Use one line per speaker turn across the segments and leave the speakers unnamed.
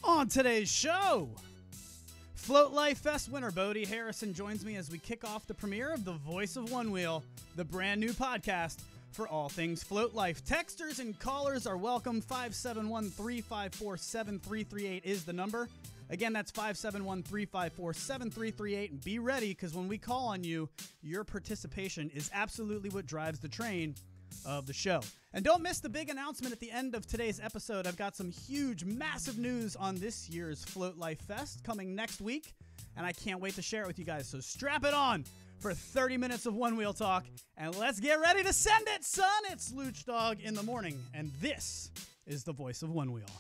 On today's show, Float Life Fest winner Bodhi Harrison joins me as we kick off the premiere of The Voice of Onewheel, the brand new podcast for all things Float Life. Texters and callers are welcome. 571-354-7338 is the number. Again, that's 571-354-7338. And be ready, because when we call on you, your participation is absolutely what drives the train of the show. And don't miss the big announcement at the end of today's episode. I've got some huge, massive news on this year's Float Life Fest coming next week, and I can't wait to share it with you guys. So strap it on for 30 minutes of Onewheel talk, and let's get ready to send it, son! It's Luch Dog in the morning, and this is the Voice of Onewheel.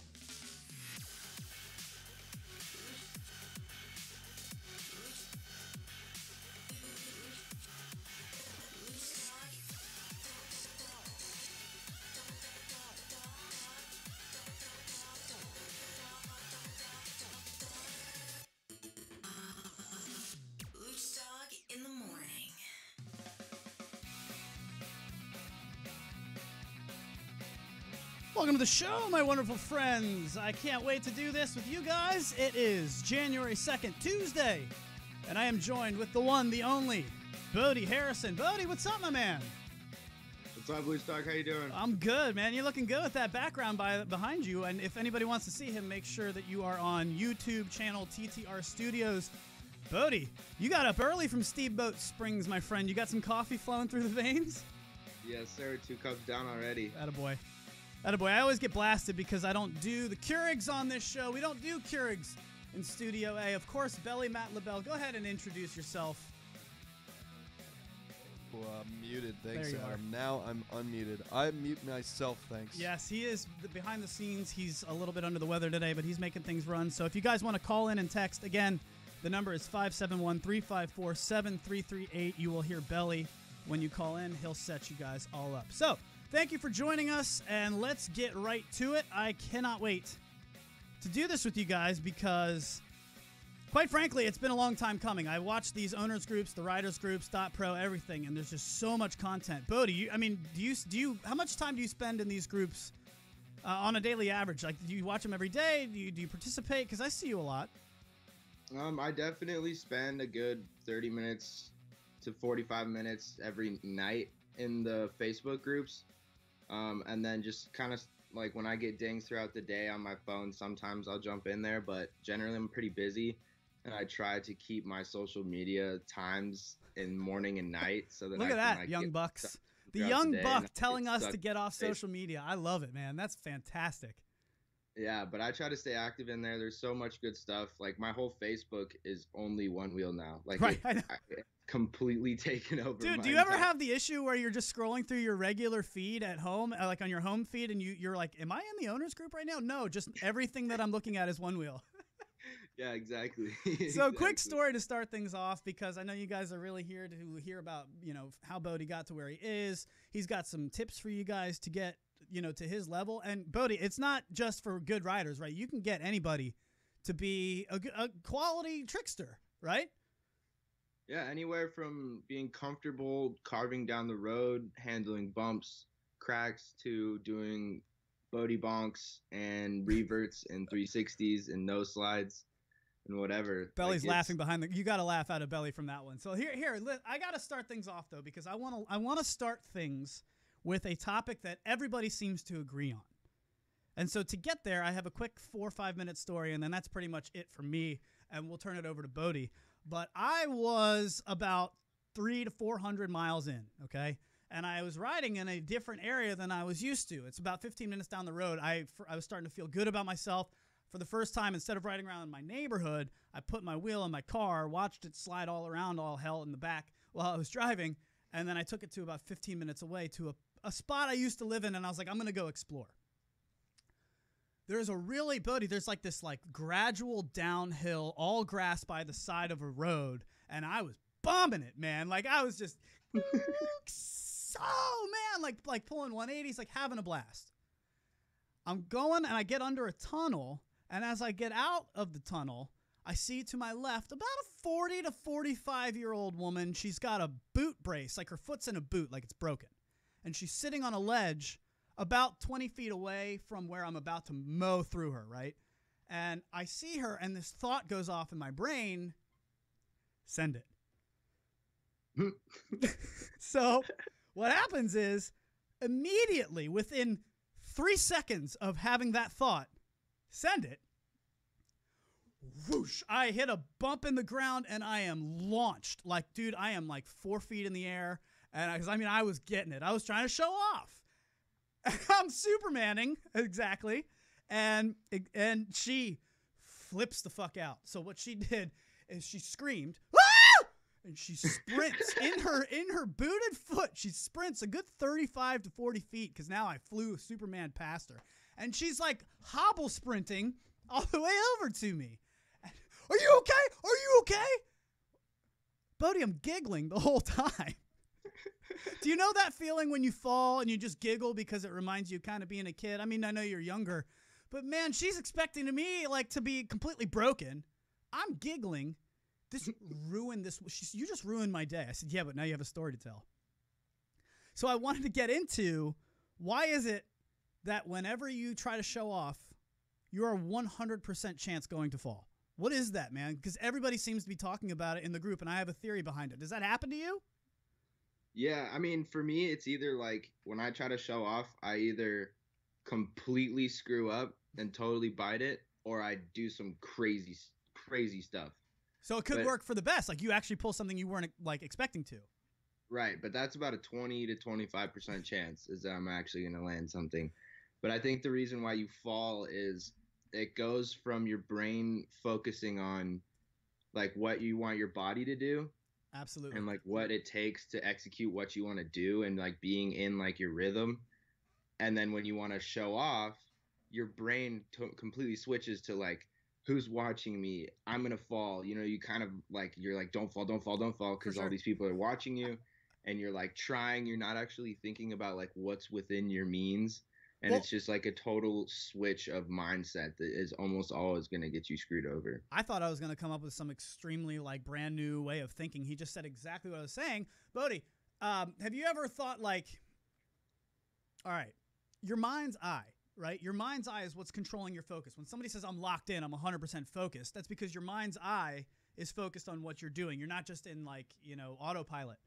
In the morning.
Welcome to the show, my wonderful friends. I can't wait to do this with you guys. It is January 2nd, Tuesday, and I am joined with the one, the only, Bodhi Harrison. Bodhi, what's up, my man?
What's up, Blue Stock? How you doing?
I'm good, man. You're looking good with that background behind you, and if anybody wants to see him, make sure that you are on YouTube channel TTR Studios. Bodhi, you got up early from Steamboat Springs, my friend. You got some coffee flowing through the veins?
Yes, sir. 2 cups down already.
Attaboy. Attaboy. I always get blasted because I don't do the Keurigs on this show. We don't do Keurigs in Studio A. Of course, Belly Matt LaBelle. Go ahead and introduce yourself.
Well, I'm muted. Thanks,
There you are.
Adam. Now I'm unmuted. I mute myself, thanks.
Yes, he is behind the scenes. He's a little bit under the weather today, but he's making things run. So if you guys want to call in and text, again, the number is 571-354-7338. You will hear Belly when you call in. He'll set you guys all up. So, thank you for joining us, and let's get right to it. I cannot wait to do this with you guys because, quite frankly, it's been a long time coming. I watched these owners groups, the riders groups, .pro, everything, and there's just so much content. Bodhi, do you how much time do you spend in these groups on a daily average? Like, do you watch them every day? Do you participate? Because I see you a lot.
I definitely spend a good 30 minutes to 45 minutes every night in the Facebook groups. And then just kind of like when I get dings throughout the day on my phone, sometimes I'll jump in there, but generally I'm pretty busy and I try to keep my social media times in morning and night so that
Look at that,
like,
young bucks. The young buck telling us to get off social media. I love it, man. That's fantastic.
Yeah, but I try to stay active in there. There's so much good stuff. Like, my whole Facebook is only Onewheel now. Like,
right,
it's completely taken over.
Dude, do you ever have the issue where you're just scrolling through your regular feed at home, like on your home feed, and you're like, am I in the owners group right now? No, just everything that I'm looking at is Onewheel.
Yeah, exactly.
So,
Exactly.
Quick story to start things off, because I know you guys are really here to hear about, how Bodhi got to where he is. He's got some tips for you guys to get, to his level. And Bodhi, it's not just for good riders, right? You can get anybody to be a quality trickster, right?
Yeah, anywhere from being comfortable carving down the road, handling bumps, cracks, to doing Bodhi bonks and reverts and 360s and no slides and whatever.
Belly's laughing behind you got to laugh out of Belly from that one. So here, I got to start things off though, because I want to start things with a topic that everybody seems to agree on. And so to get there, I have a quick 4 or 5 minute story, and then that's pretty much it for me, and we'll turn it over to Bodhi. But I was about 300 to 400 miles in, okay? And I was riding in a different area than I was used to. It's about 15 minutes down the road. I was starting to feel good about myself. For the first time, instead of riding around in my neighborhood, I put my wheel in my car, watched it slide all around, all hell in the back while I was driving, and then I took it to about 15 minutes away to a spot I used to live in, and I was like, I'm going to go explore. There's like this gradual downhill, all grass by the side of a road, and I was bombing it, man. Like, I was just, like pulling 180s, like having a blast. I'm going, and I get under a tunnel, and as I get out of the tunnel, I see to my left about a 40 to 45-year-old woman. She's got a boot brace, like her foot's in a boot, like it's broken. And she's sitting on a ledge about 20 feet away from where I'm about to mow through her, right? And I see her, and this thought goes off in my brain, send it. So what happens is, immediately, within 3 seconds of having that thought, send it, whoosh, I hit a bump in the ground, and I am launched. Like, dude, I am like 4 feet in the air. And I was getting it. I was trying to show off. I'm Supermaning, exactly. And she flips the fuck out. So what she did is she screamed, "Ah!" And she sprints in her booted foot. She sprints a good 35 to 40 feet because now I flew Superman past her. And she's like hobble sprinting all the way over to me. Are you okay? Are you okay? Bodhi, I'm giggling the whole time. Do you know that feeling when you fall and you just giggle because it reminds you kind of being a kid? I mean, I know you're younger, but man, she's expecting me like to be completely broken. I'm giggling. This ruined this. You just ruined my day. I said, yeah, but now you have a story to tell. So I wanted to get into, why is it that whenever you try to show off, you're a 100% chance going to fall? What is that, man? Because everybody seems to be talking about it in the group, and I have a theory behind it. Does that happen to you?
Yeah, I mean, for me, it's either like when I try to show off, I either completely screw up and totally bite it, or I do some crazy stuff.
So it could work for the best. Like you actually pull something you weren't like expecting to.
Right, but that's about a 20 to 25% chance is that I'm actually going to land something. But I think the reason why you fall is it goes from your brain focusing on like what you want your body to do.
Absolutely.
And like what it takes to execute what you want to do and like being in like your rhythm. And then when you want to show off, your brain completely switches to like, who's watching me? I'm going to fall. You know, you kind of like, you're like, don't fall. Because all these people are watching you and you're like trying, you're not actually thinking about like what's within your means. And it's just like a total switch of mindset that is almost always going to get you screwed over.
I thought I was going to come up with some extremely like brand new way of thinking. He just said exactly what I was saying. Bodhi, have you ever thought like, all right, your mind's eye, right? Your mind's eye is what's controlling your focus. When somebody says I'm locked in, I'm 100% focused, that's because your mind's eye is focused on what you're doing. You're not just in like, you know, autopilot.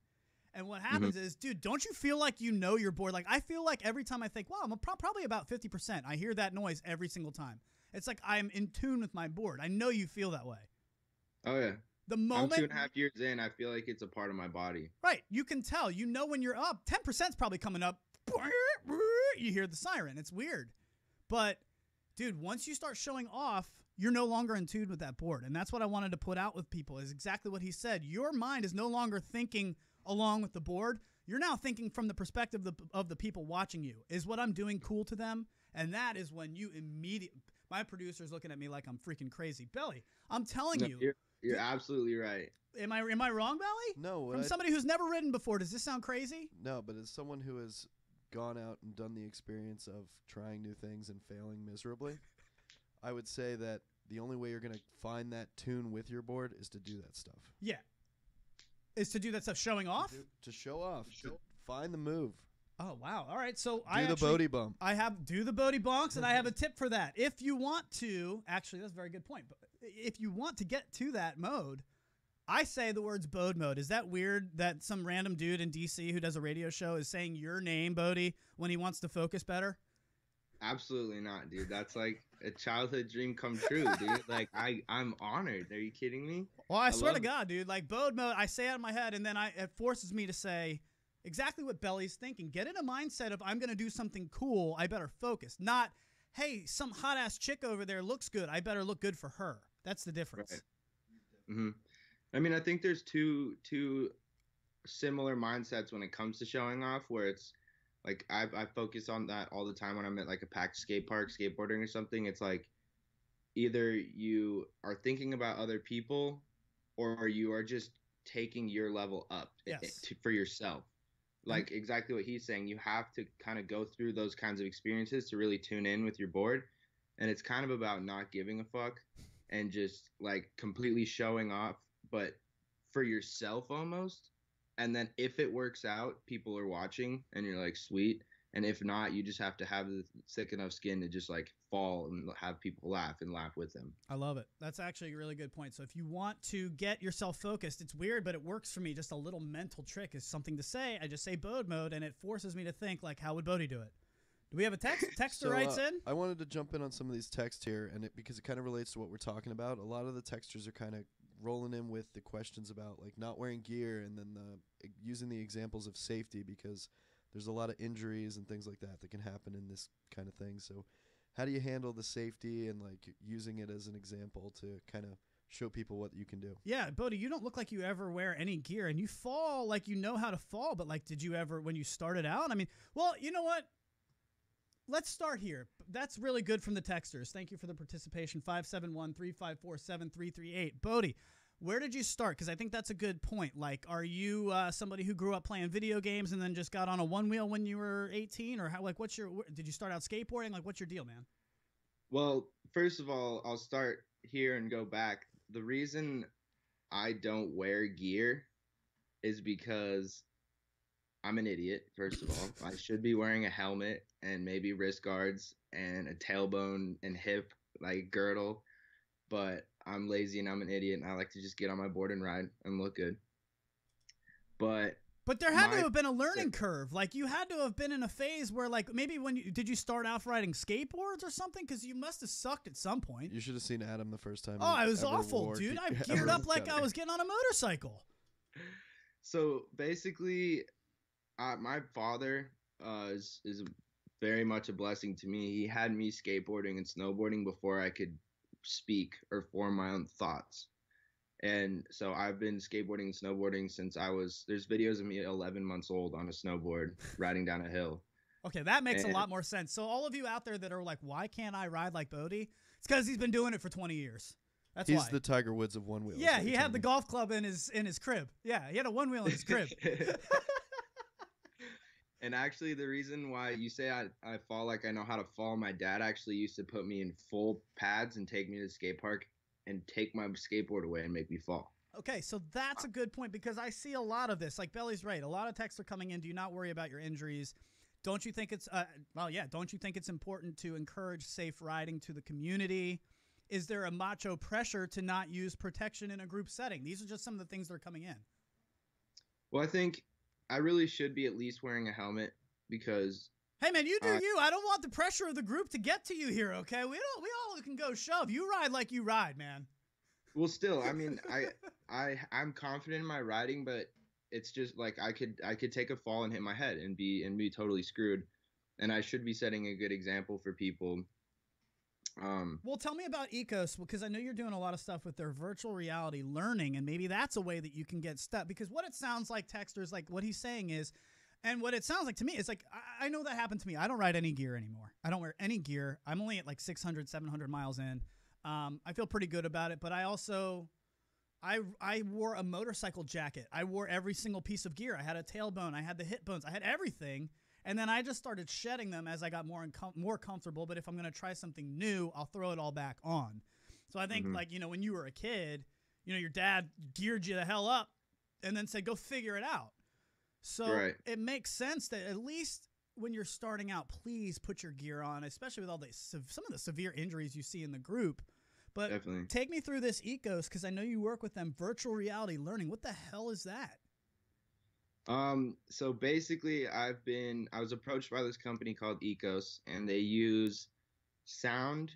And what happens is, dude, don't you feel like you know you're bored? Like, I feel like every time I think, wow, I'm probably about 50%. I hear that noise every single time. It's like I'm in tune with my board. I know you feel that way.
Oh, yeah.
The moment...
I'm 2.5 years in, I feel like it's a part of my body.
Right. You can tell. You know when you're up. 10% is probably coming up. You hear the siren. It's weird. But, dude, once you start showing off, you're no longer in tune with that board. And that's what I wanted to put out with people is exactly what he said. Your mind is no longer thinking along with the board. You're now thinking from the perspective of the people watching you. Is what I'm doing cool to them? And that is when you immediately... My producer's looking at me like I'm freaking crazy. Belly, I'm telling you.
You're absolutely right.
Am I wrong, Belly?
No.
From somebody who's never ridden before, does this sound crazy?
No, but as someone who has gone out and done the experience of trying new things and failing miserably, I would say that the only way you're going to find that tune with your board is to do that stuff.
Yeah. Is to do that stuff, showing off?
To show off. To find the move.
Oh, wow. All right. So
do the Bodhi bump.
Do the Bodhi bonks, and I have a tip for that. If you want to, actually, that's a very good point. But if you want to get to that mode, I say the words Bode mode. Is that weird that some random dude in DC who does a radio show is saying your name, Bodhi, when he wants to focus better?
Absolutely not, dude. That's like a childhood dream come true, dude. Like I'm honored. Are you kidding me?
Well, I swear to God, dude. Like Bode mode, I say it in my head, and then it forces me to say exactly what Belly's thinking. Get in a mindset of I'm going to do something cool. I better focus. Not, hey, some hot ass chick over there looks good. I better look good for her. That's the difference.
Right. Mm-hmm. I mean, I think there's two similar mindsets when it comes to showing off, where it's like I focus on that all the time when I'm at like a packed skate park skateboarding or something. It's like either you are thinking about other people or you are just taking your level up for yourself. Like exactly what he's saying. You have to kind of go through those kinds of experiences to really tune in with your board. And it's kind of about not giving a fuck and just like completely showing off, but for yourself almost. And then if it works out, people are watching and you're like, sweet. And if not, you just have to have the thick enough skin to just like fall and have people laugh and laugh with them.
I love it. That's actually a really good point. So if you want to get yourself focused, it's weird, but it works for me. Just a little mental trick is something to say. I just say Bode mode, and it forces me to think, like, how would Bodhi do it? Do we have a texter writes in?
I wanted to jump in on some of these texts here, and because it kind of relates to what we're talking about. A lot of the texters are kind of rolling in with the questions about like not wearing gear, and then using the examples of safety, because there's a lot of injuries and things like that can happen in this kind of thing. So how do you handle the safety and like using it as an example to kind of show people what you can do?
Yeah, Bodhi, you don't look like you ever wear any gear, and you fall like you know how to fall, but like, did you ever, when you started out? I mean, well, you know what? Let's start here. That's really good from the texters. Thank you for the participation. 571-354-7338. Bodhi, where did you start? Because I think that's a good point. Like, are you somebody who grew up playing video games and then just got on a Onewheel when you were 18? Or how? Like, did you start out skateboarding? Like, what's your deal, man?
Well, first of all, I'll start here and go back. The reason I don't wear gear is because I'm an idiot, first of all. I should be wearing a helmet and maybe wrist guards and a tailbone and hip like girdle, but I'm lazy and I'm an idiot, and I like to just get on my board and ride and look good. But
there had to have been a learning curve. Like, you had to have been in a phase where, like, maybe did you start off riding skateboards or something? Because you must have sucked at some point.
You should have seen Adam the first time.
Oh, it was awful, dude. I geared up like I was getting on a motorcycle.
So basically, my father is very much a blessing to me. He had me skateboarding and snowboarding before I could speak or form my own thoughts. And so I've been skateboarding and snowboarding since there's videos of me at 11 months old on a snowboard riding down a hill.
Okay, that makes a lot more sense. So all of you out there that are like, why can't I ride like Bodhi? It's because he's been doing it for 20 years. That's why.
He's the Tiger Woods of Onewheel.
Yeah, he had the golf club in his crib. Yeah, he had a Onewheel in his crib.
And actually, the reason why you say I fall like I know how to fall, my dad actually used to put me in full pads and take me to the skate park and take my skateboard away and make me fall.
Okay, so that's a good point, because I see a lot of this. Like, Belly's right. A lot of texts are coming in. Do not worry about your injuries. Don't you think it's don't you think it's important to encourage safe riding to the community? Is there a macho pressure to not use protection in a group setting? These are just some of the things that are coming in.
Well, I think I really should be at least wearing a helmet, because
hey man, you do you. I don't want the pressure of the group to get to you here, okay? We all can go shove. You ride like you ride, man.
Well, still, I mean, I'm confident in my riding, but it's just like I could take a fall and hit my head and be totally screwed. And I should be setting a good example for people.
Well, tell me about Ecos, because I know you're doing a lot of stuff with their virtual reality learning, and maybe that's a way that you can get stuck. Because what it sounds like, texters, like what he's saying is, and what it sounds like to me is like, I know that happened to me. I don't ride any gear anymore. I don't wear any gear. I'm only at like 600, 700 miles in. I feel pretty good about it, but I also, I wore a motorcycle jacket. I wore every single piece of gear. I had a tailbone. I had the hip bones. I had everything. And then I just started shedding them as I got more comfortable. But if I'm going to try something new, I'll throw it all back on. So I think, like, you know, when you were a kid, you know, your dad geared you the hell up and then said, go figure it out. So It makes sense that at least when you're starting out, please put your gear on, especially with all the some of the severe injuries you see in the group. But
definitely
take me through this Ecos, because I know you work with them. Virtual reality learning. What the hell is that?
So basically I was approached by this company called Ecos, and they use sound,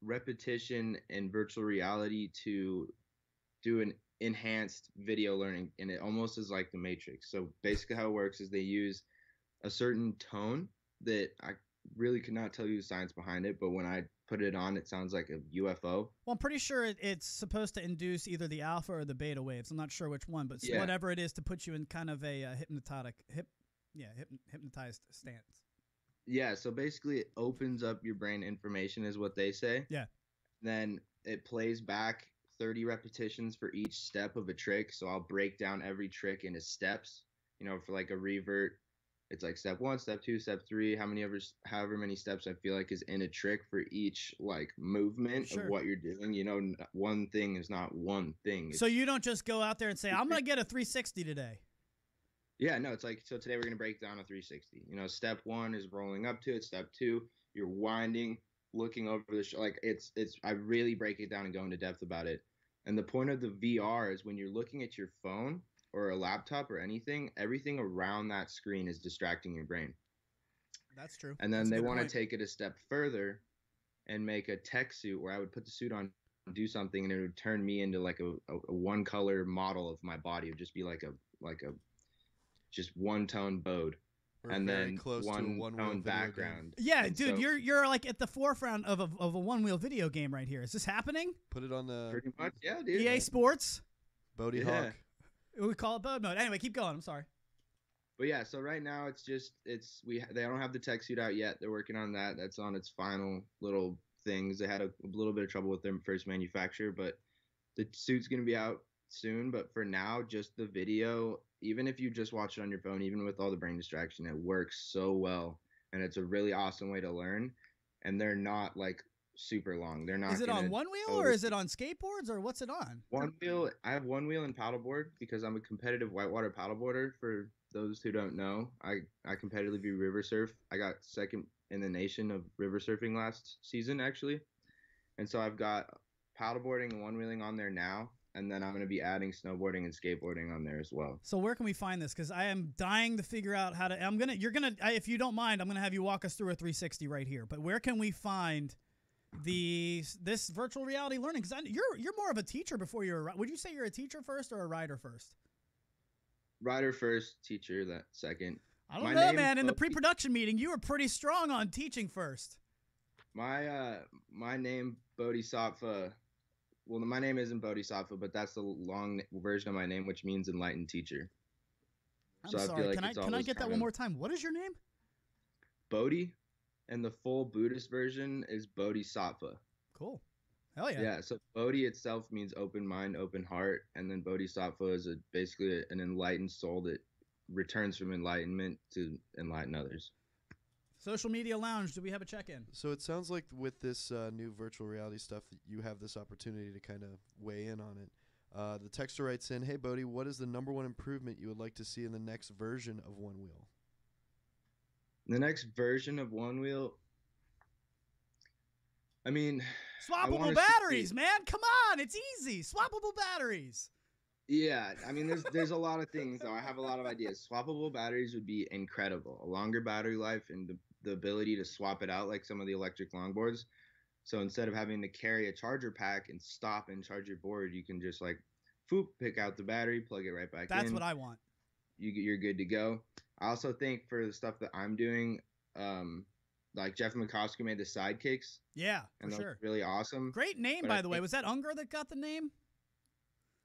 repetition, and virtual reality to do an enhanced video learning, and it almost is like the Matrix. So basically how it works is they use a certain tone that I really could not tell you the science behind it, but when I put it on, it sounds like a UFO.
Well, I'm pretty sure it's supposed to induce either the alpha or the beta waves. I'm not sure which one, but whatever it is, to put you in kind of a hypnotized stance.
Yeah, so basically it opens up your brain information is what they say.
Yeah.
Then it plays back 30 repetitions for each step of a trick. So I'll break down every trick into steps. You know, for like a revert, it's like step 1, step 2, step 3, however many steps I feel like is in a trick for each like movement of what you're doing. You know, one thing is not one thing.
So you don't just go out there and say, I'm going to get a 360 today.
Yeah, no, it's like, so today we're going to break down a 360. You know, step one is rolling up to it. Step two, you're winding, looking over the like I really break it down and go into depth about it. And the point of the VR is when you're looking at your phone or a laptop or anything, everything around that screen is distracting your brain.
That's true.
And then
That's a
they
good
want to
point.
take it a step further and make a tech suit where I would put the suit on, do something, and it would turn me into like a one color model of my body. It would just be like a just one tone Bode,
We're
and
very
then
close to a
one
one-wheel
tone
video game.
background.
Yeah,
And
dude,
so,
you're like at the forefront of a one wheel video game right here. Is this happening?
Put it on the
pretty much, yeah, dude.
EA Sports.
Bodhi
Yeah.
Hawk.
We call it Bode mode. Anyway, keep going. I'm sorry.
But yeah, so right now they don't have the tech suit out yet. They're working on that. That's on its final little things. They had a little bit of trouble with their first manufacturer, but the suit's gonna be out soon. But for now, just the video, even if you just watch it on your phone, even with all the brain distraction, it works so well, and it's a really awesome way to learn. And they're not like super long. They're not.
Is it on
gonna
one wheel or is it on skateboards or what's it on?
One wheel. I have one wheel and paddleboard because I'm a competitive whitewater paddleboarder. For those who don't know, I competitively river surf. I got second in the nation of river surfing last season, actually. And so I've got paddleboarding and one wheeling on there now, and then I'm going to be adding snowboarding and skateboarding on there as well.
So where can we find this? Because I am dying to figure out how to. If you don't mind, I'm gonna have you walk us through a 360 right here. But where can we find this virtual reality learning? Because you're more of a teacher before you're. Would you say you're a teacher first or a rider first?
Rider first, teacher that second.
I don't
My
know,
name,
man. In the
Bodhi.
pre-production meeting, you were pretty strong on teaching first.
My name Bodhisattva. Well, my name isn't Bodhisattva, but that's the long version of my name, which means enlightened teacher.
I'm
So I
sorry.
feel like
Can I get that one more time? What is your name?
Bodhi, and the full Buddhist version is Bodhisattva.
Cool. Hell yeah.
Yeah. So Bodhi itself means open mind, open heart, and then Bodhisattva is basically an enlightened soul that returns from enlightenment to enlighten others.
Social Media Lounge. Do we have a check-in?
So it sounds like with this new virtual reality stuff that you have this opportunity to kind of weigh in on it. The texter writes in, "Hey Bodhi, what is the #1 improvement you would like to see in the next version of Onewheel?"
The next version of Onewheel, I mean,
Swappable batteries, man. Come on, it's easy. Swappable batteries.
yeah, I mean, there's a lot of things though. I have a lot of ideas. Swappable batteries would be incredible. A longer battery life and the ability to swap it out like some of the electric longboards. So instead of having to carry a charger pack and stop and charge your board, you can just like, pick out the battery, plug it right back in.
That's what I want.
You're good to go. I also think for the stuff that I'm doing, like Jeff McCosker made the sidekicks,
Yeah, for
and those
sure.
are really awesome.
Great name,
But
by
I
the way.
think-
Was that Unger that got the name?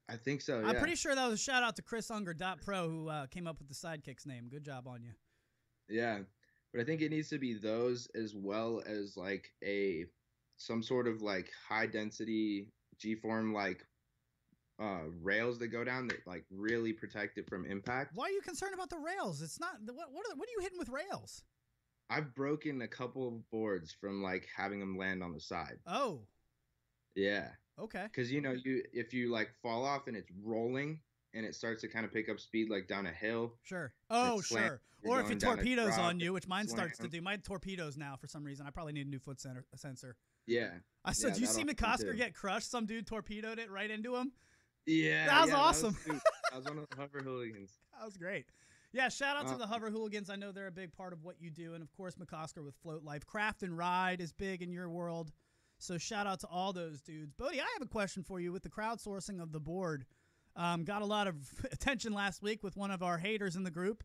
I think so. Yeah.
I'm pretty sure that was a shout out to Chris Unger.pro who came up with the sidekicks name. Good job on you.
Yeah, but I think it needs to be those as well as like some sort of like high density G-form like rails that go down that like really protect it from impact.
Why are you concerned about the rails? It's not. What are you hitting with rails?
I've broken a couple of boards from like having them land on the side.
Oh,
Yeah.
okay.
Because if you like fall off and it's rolling and it starts to kind of pick up speed like down a hill.
Sure. Oh,
It's slant.
sure.
You're
Or if it
going down a
torpedoes
drop,
on you, which mine starts to
slam.
do. Mine torpedoes now for some reason. I probably need a new foot sensor.
Yeah.
I said,
Yeah,
"Do you see
that'll happen
McCosker
too.
get crushed? Some dude torpedoed it right into him.
Yeah.
That was
yeah,
awesome.
That was one of the hover hooligans.
That was great. Yeah, shout out to
Uh,
the Hover Hooligans. I know they're a big part of what you do. And, of course, McCosker with Float Life. Craft and Ride is big in your world. So shout out to all those dudes. Bodhi, I have a question for you with the crowdsourcing of the board. Got a lot of attention last week with one of our haters in the group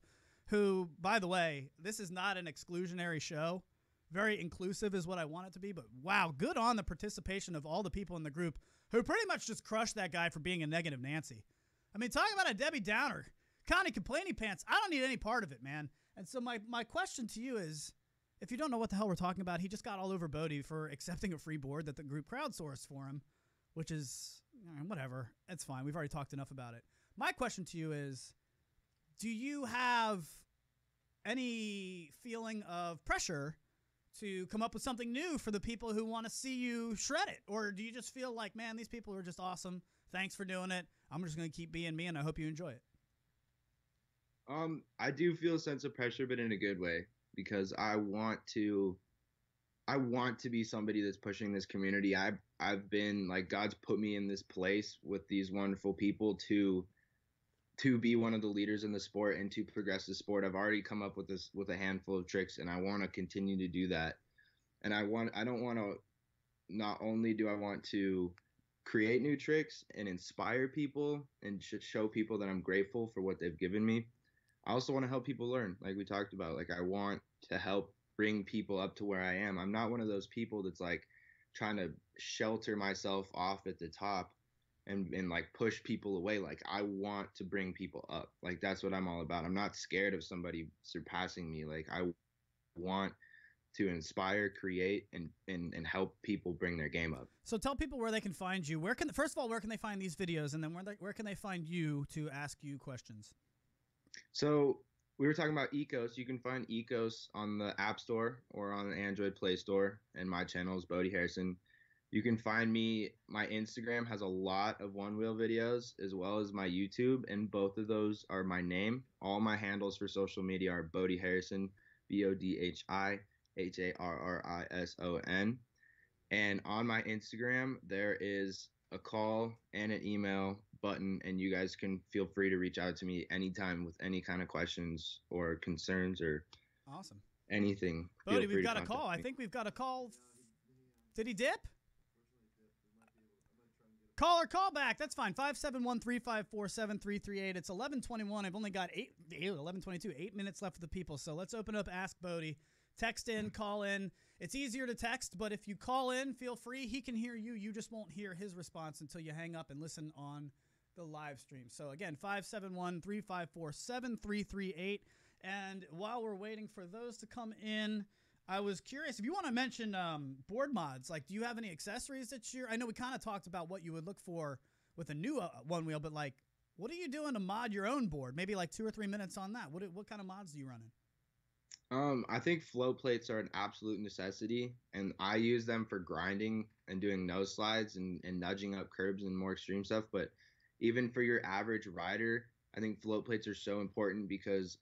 who, by the way, this is not an exclusionary show. Very inclusive is what I want it to be. But, wow, good on the participation of all the people in the group who pretty much just crushed that guy for being a negative Nancy. I mean, talking about a Debbie Downer. Connie Complaining Pants, I don't need any part of it, man. And so my question to you is, if you don't know what the hell we're talking about, he just got all over Bodhi for accepting a free board that the group crowdsourced for him, which is, whatever. It's fine. We've already talked enough about it. My question to you is, do you have any feeling of pressure to come up with something new for the people who want to see you shred it? Or do you just feel like, man, these people are just awesome. Thanks for doing it. I'm just going to keep being me, and I hope you enjoy it.
I do feel a sense of pressure, but in a good way, because I want to be somebody that's pushing this community. I've been like, God's put me in this place with these wonderful people to be one of the leaders in the sport and to progress the sport. I've already come up with a handful of tricks, and I want to continue to do that. And I don't want to, not only do I want to create new tricks and inspire people and show people that I'm grateful for what they've given me, I also want to help people learn, like we talked about. Like, I want to help bring people up to where I am. I'm not one of those people that's like trying to shelter myself off at the top and like push people away. Like, I want to bring people up. Like, that's what I'm all about. I'm not scared of somebody surpassing me. Like, I want to inspire, create, and help people bring their game up.
So tell people where they can find you. First of all, where can they find these videos, and then where can they find you to ask you questions?
So we were talking about Ecos. You can find Ecos on the App Store or on the Android Play Store, and my channel is Bodhi Harrison. You can find me. My Instagram has a lot of Onewheel videos, as well as my YouTube, and both of those are my name. All my handles for social media are Bodhi Harrison, BodhiHarrison. And on my Instagram, there is a call and an email button, and you guys can feel free to reach out to me anytime with any kind of questions or concerns or
awesome
anything.
Bodhi, we've got a call. I think we've got a call. Did he dip? Call back. That's fine. 571-354-7338. It's 11:21. I've only got 11:22. 8 minutes left for the people. So let's open up Ask Bodhi. Text in, call in. It's easier to text, but if you call in, feel free. He can hear you. You just won't hear his response until you hang up and listen on the live stream. So again, 571-354-7338. And while we're waiting for those to come in, I was curious if you want to mention board mods. Like, do you have any accessories that I know we kind of talked about what you would look for with a new Onewheel, but like, what are you doing to mod your own board? Maybe like 2 or 3 minutes on that. What kind of mods do you run in?
I think float plates are an absolute necessity, and I use them for grinding and doing nose slides and nudging up curbs and more extreme stuff. But even for your average rider, I think float plates are so important because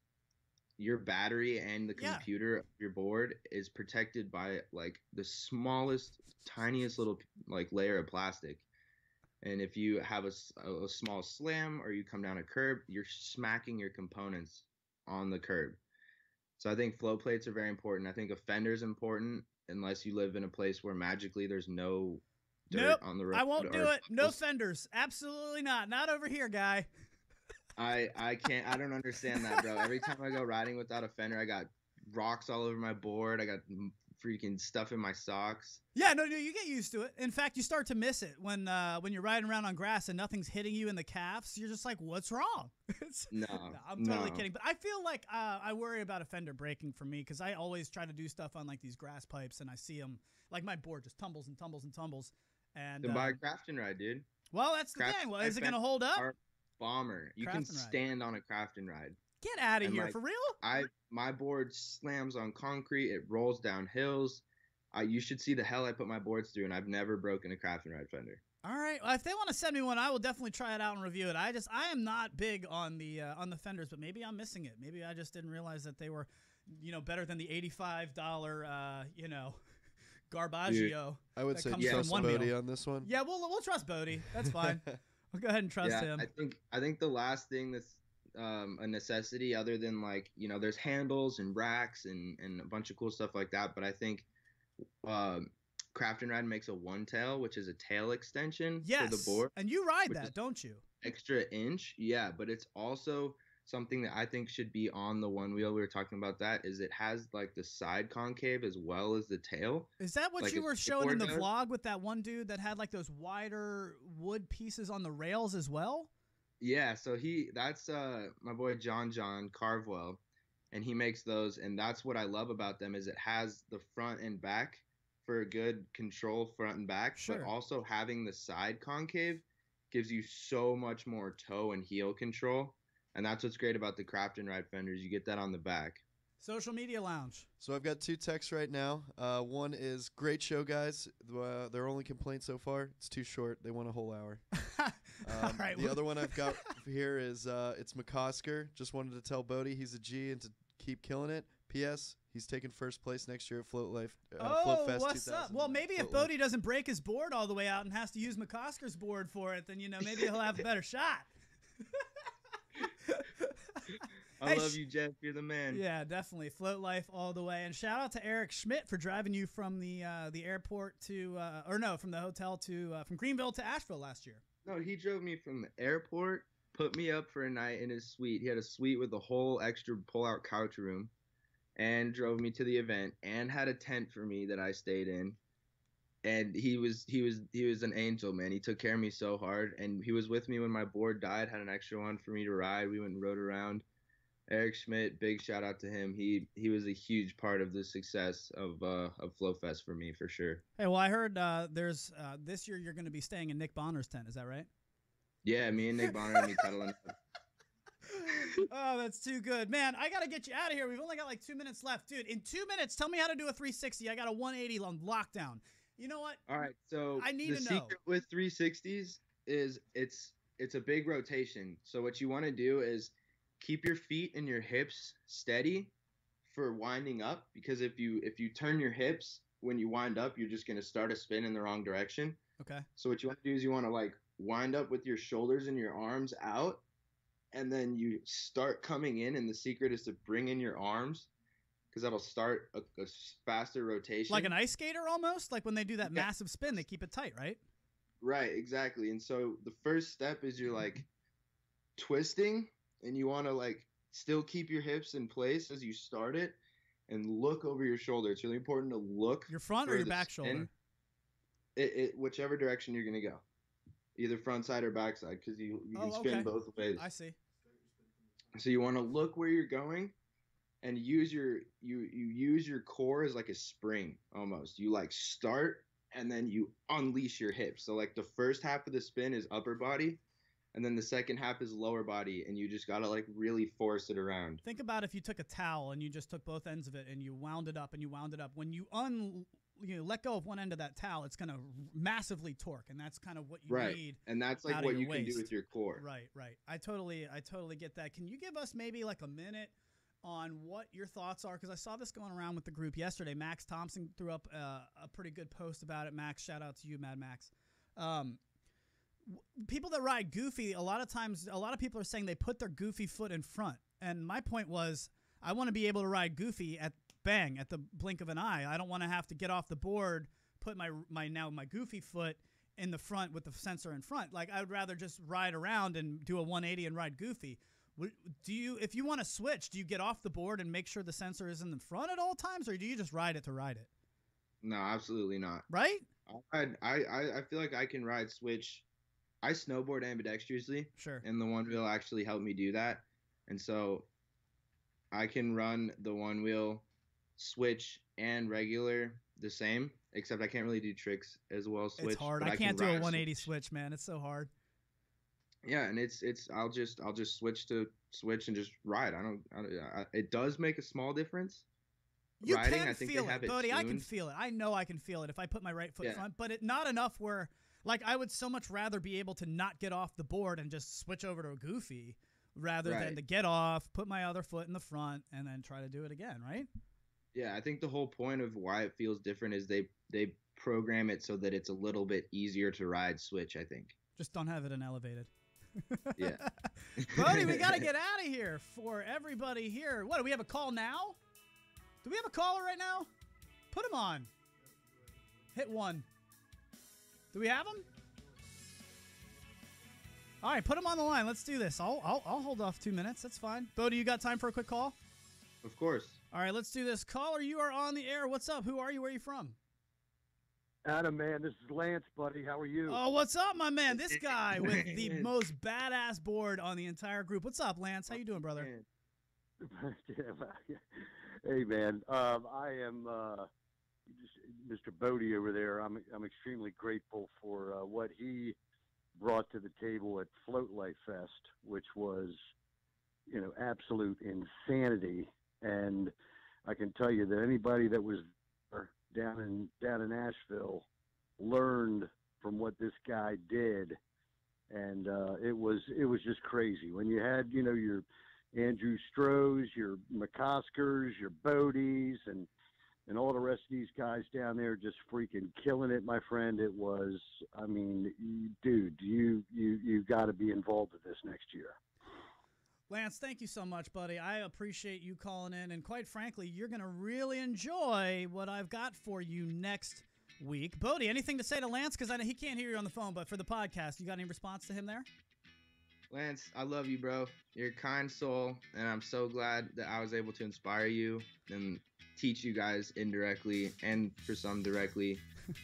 your battery and the computer of your board is protected by like the smallest, tiniest little like layer of plastic. And if you have a small slam or you come down a curb, you're smacking your components on the curb. So I think float plates are very important. I think a fender is important unless you live in a place where magically there's no dirt on the road.
I won't do it. No fenders. Absolutely not. Not over here, guy.
I can't. I don't understand that, bro. Every time I go riding without a fender, I got rocks all over my board. I got freaking stuff in my socks.
Yeah, no, you get used to it. In fact, you start to miss it when you're riding around on grass and nothing's hitting you in the calves. You're just like, what's wrong?
No,
I'm totally kidding. But I feel like I worry about a fender breaking for me because I always try to do stuff on like these grass pipes, and I see them like my board just tumbles and tumbles and tumbles. And
then buy a craft and ride, dude.
Well, that's the thing. Well, is it gonna hold up?
Bomber. You can stand on a craft and ride.
Get out of here, like, for real?
My board slams on concrete. It rolls down hills. You should see the hell I put my boards through, and I've never broken a craft and ride fender.
All right. Well, if they want to send me one, I will definitely try it out and review it. I am not big on the fenders, but maybe I'm missing it. Maybe I just didn't realize that they were, better than the $85, Garbaggio.
Dude, I would say trust Bodhi on this one.
Yeah, we'll trust Bodhi. That's fine. We'll go ahead and trust him.
I think the last thing that's a necessity, other than like there's handles and racks and a bunch of cool stuff like that, but I think Craft and Ride makes a one tail, which is a tail extension for the board.
And you ride that, don't you?
Extra inch, yeah, but it's also something that I think should be on the Onewheel. We were talking about that. Is it has like the side concave as well as the tail?
Is that what you were showing in the vlog with that one dude that had like those wider wood pieces on the rails as well?
Yeah, so that's my boy John Carvewell, and he makes those, and that's what I love about them is it has the front and back for a good control front and back, but also having the side concave gives you so much more toe and heel control. And that's what's great about the Craft and Ride fenders. You get that on the back.
Social Media Lounge.
So I've got 2 texts right now. One is, great show, guys. Their only complaint so far, it's too short. They want a whole hour.
All right.
The other one I've got here is it's McCosker. Just wanted to tell Bodhi he's a G and to keep killing it. P.S. He's taking first place next year at Float Fest
what's up? Well, maybe if Bodhi doesn't break his board all the way out and has to use McCosker's board for it, then, maybe he'll have a better shot.
I love you, Jeff. You're the man.
Yeah, definitely. Float life all the way. And shout out to Eric Schmidt for driving you from the airport to, from the hotel to, from Greenville to Asheville last year.
No, he drove me from the airport, put me up for a night in his suite. He had a suite with a whole extra pull-out couch room, and drove me to the event, and had a tent for me that I stayed in. And he was an angel, man. He took care of me so hard, and he was with me when my board died. Had an extra one for me to ride. We went and rode around. Eric Schmidt, big shout out to him. He was a huge part of the success of FlowFest for me, for sure.
Hey, well, I heard there's this year you're going to be staying in Nick Bonner's tent. Is that right?
Yeah, me and Nick Bonner and me cuddling.
Oh, that's too good, man. I got to get you out of here. We've only got like 2 minutes left, dude. In 2 minutes, tell me how to do a 360. I got a 180 on lockdown. You know what?
All right, so
I need
the
to know.
secret with 360s is it's a big rotation. So what you want to do is keep your feet and your hips steady for winding up, because if you turn your hips when you wind up, you're just going to start a spin in the wrong direction.
Okay.
So what you want to do is you want to like wind up with your shoulders and your arms out, and then you start coming in, and the secret is to bring in your arms, because that'll start a faster rotation.
Like an ice skater almost? Like when they do that massive spin, they keep it tight, right?
Right, exactly. And so the first step is you're like twisting, and you want to like still keep your hips in place as you start it, and look over your shoulder. It's really important to look.
Your front or your back shoulder?
Whichever direction you're going to go. Either front side or back side, because you can spin both ways.
I see.
So you want to look where you're going, and use your core as like a spring almost. You like start, and then you unleash your hips. So like the first half of the spin is upper body, and then the second half is lower body, and you just got to like really force it around.
Think about if you took a towel and you just took both ends of it and you wound it up and you wound it up. When you let go of one end of that towel, it's going to massively torque, and that's kind of what you need.
And that's like what you can do with your core.
Right. I totally get that. Can you give us maybe like a minute on what your thoughts are? Because I saw this going around with the group yesterday. Max Thompson threw up a pretty good post about it. Max, shout out to you, Mad Max. People that ride goofy, a lot of times, a lot of people are saying they put their goofy foot in front. And my point was, I want to be able to ride goofy at the blink of an eye. I don't want to have to get off the board, put my goofy foot in the front with the sensor in front. Like, I would rather just ride around and do a 180 and ride goofy. If you want to switch, do you get off the board and make sure the sensor is in the front at all times, or do you just ride it to ride it?
No, absolutely not.
Right?
I feel like I can ride switch. I snowboard ambidextrously.
Sure.
And the Onewheel actually helped me do that. And so I can run the Onewheel, switch, and regular the same, except I can't really do tricks as well. Switch.
It's hard. I can't do a 180 switch, man. It's so hard.
Yeah, and I'll just switch and just ride. It does make a small difference.
You
riding,
can
I think
feel
they have
it, Bodhi.
tuned.
I can feel it. I know I can feel it if I put my right foot front, but not enough where, like, I would so much rather be able to not get off the board and just switch over to a goofy rather than to get off, put my other foot in the front, and then try to do it again, right?
Yeah, I think the whole point of why it feels different is they program it so that it's a little bit easier to ride switch, I think.
Just don't have it in elevated.
Yeah.
Bodhi, we got to get out of here for everybody here. What, do we have a call now? Do we have a caller right now? Put him on. Hit one. Do we have him? All right, put him on the line. Let's do this. I'll hold off 2 minutes. That's fine. Bodhi, you got time for a quick call?
Of course.
All right, let's do this. Caller, you are on the air. What's up? Who are you? Where are you from?
Adam, man, this is Lance, buddy. How are you?
Oh, what's up, my man? This guy with the most badass board on the entire group. What's up, Lance? How you doing, brother?
Hey, man. I am Mr. Bodhi over there. I'm extremely grateful for what he brought to the table at Float Life Fest, which was, absolute insanity. And I can tell you that anybody that was down in Asheville learned from what this guy did. and it was just crazy when you had your Andrew Strohs, your McCoskers, your Bodhies, and all the rest of these guys down there just freaking killing it, my friend. It was, I mean, dude, you got to be involved with this next year.
Lance, thank you so much, buddy. I appreciate you calling in, and quite frankly, you're going to really enjoy what I've got for you next week. Bodhi, anything to say to Lance? Because I know he can't hear you on the phone, but for the podcast, you got any response to him there?
Lance, I love you, bro. You're a kind soul, and I'm so glad that I was able to inspire you and teach you guys indirectly and for some directly.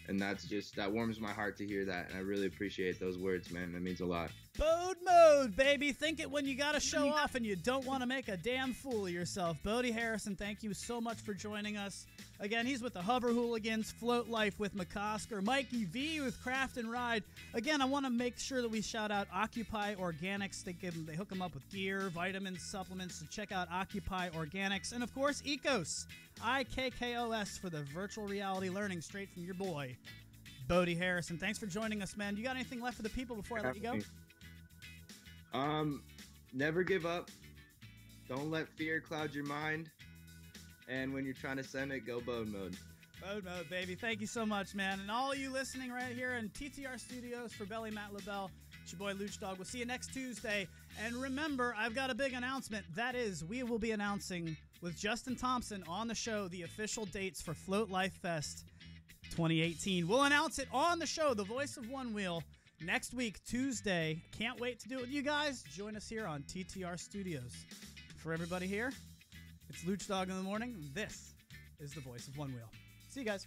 And that warms my heart to hear that, and I really appreciate those words, man. That means a lot.
Bode mode, baby. Think it when you got to show off and you don't want to make a damn fool of yourself. Bodhi Harrison, thank you so much for joining us. Again, he's with the Hover Hooligans, Float Life with McCosker, Mikey V with Craft and Ride. Again, I want to make sure that we shout out Occupy Organics. They hook them up with gear, vitamins, supplements. So check out Occupy Organics. And, of course, Ecos, IKKOS for the virtual reality learning straight from your boy, Bodhi Harrison. Thanks for joining us, man. You got anything left for the people before I let you go?
Never give up. Don't let fear cloud your mind. And when you're trying to send it, go Bode mode.
Bode mode, baby. Thank you so much, man. And all you listening right here in TTR Studios for Belly Matt LaBelle, it's your boy Luch Dog. We'll see you next Tuesday. And remember, I've got a big announcement. That is, we will be announcing with Justin Thompson on the show the official dates for Float Life Fest 2018. We'll announce it on the show, the voice of Onewheel, next week, Tuesday. Can't wait to do it with you guys. Join us here on TTR Studios. For everybody here, it's Luch Dog in the morning. This is the voice of Onewheel. See you guys.